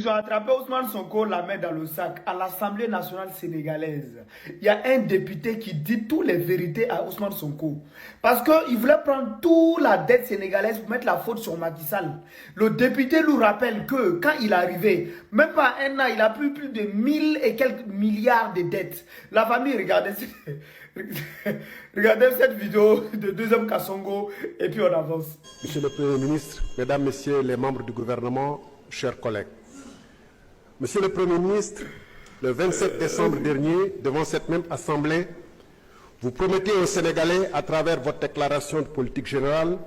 Ils ont attrapé Ousmane Sonko la main dans le sac à l'Assemblée nationale sénégalaise. Il y a un député qui dit toutes les vérités à Ousmane Sonko. Parce qu'il voulait prendre toute la dette sénégalaise pour mettre la faute sur Macky Sall. Le député nous rappelle que quand il est arrivé, même pas un an, il a plus de 1000 et quelques milliards de dettes. La famille, regardez cette vidéo de deuxième Kassongo et puis on avance. Monsieur le Premier ministre, Mesdames, Messieurs les membres du gouvernement, chers collègues. Monsieur le Premier ministre, le 27 décembre dernier, devant cette même Assemblée, vous promettez aux Sénégalais, à travers votre déclaration de politique générale,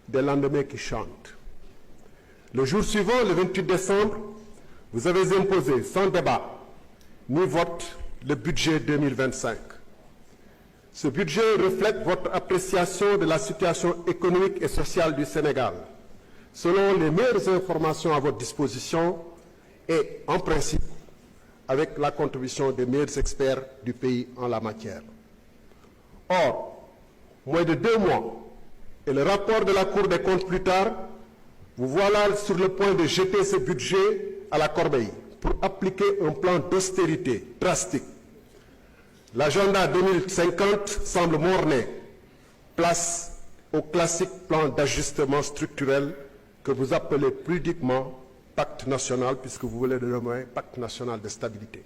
des lendemains qui chantent. Le jour suivant, le 28 décembre, vous avez imposé sans débat ni vote le budget 2025. Ce budget reflète votre appréciation de la situation économique et sociale du Sénégal, selon les meilleures informations à votre disposition et, en principe, avec la contribution des meilleurs experts du pays en la matière. Or, moins de 2 mois, et le rapport de la Cour des comptes plus tard, vous voilà sur le point de jeter ce budget à la corbeille pour appliquer un plan d'austérité drastique. L'agenda 2050 semble mort-né, place au classique plan d'ajustement structurel que vous appelez pudiquement pacte national, puisque vous voulez le nommer pacte national de stabilité.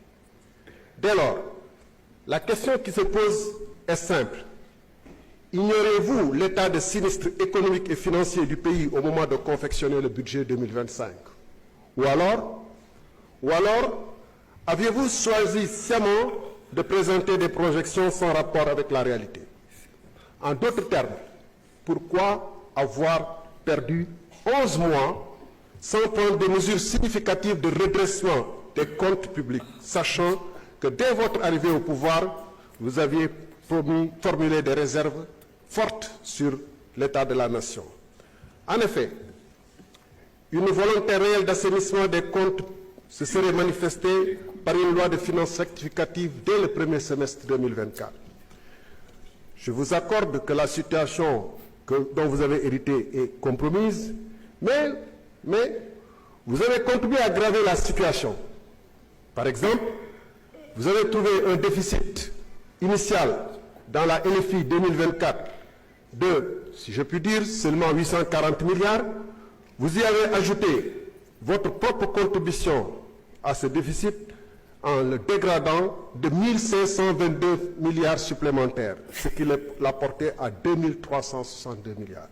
Dès lors, la question qui se pose est simple. Ignorez-vous l'état de sinistre économique et financier du pays au moment de confectionner le budget 2025? Ou alors, aviez-vous choisi sciemment de présenter des projections sans rapport avec la réalité? En d'autres termes, pourquoi avoir perdu 11 mois sans prendre des mesures significatives de redressement des comptes publics, sachant que dès votre arrivée au pouvoir, vous aviez formulé des réserves fortes sur l'état de la nation? En effet, une volonté réelle d'assainissement des comptes se serait manifestée par une loi de finances rectificative dès le premier semestre 2024. Je vous accorde que la situation dont vous avez hérité est compromise, mais vous avez contribué à aggraver la situation. Par exemple, vous avez trouvé un déficit initial dans la LFI 2024 de, si je puis dire, seulement 840 milliards. Vous y avez ajouté votre propre contribution à ce déficit en le dégradant de 1522 milliards supplémentaires, ce qui l'a porté à 2362 milliards.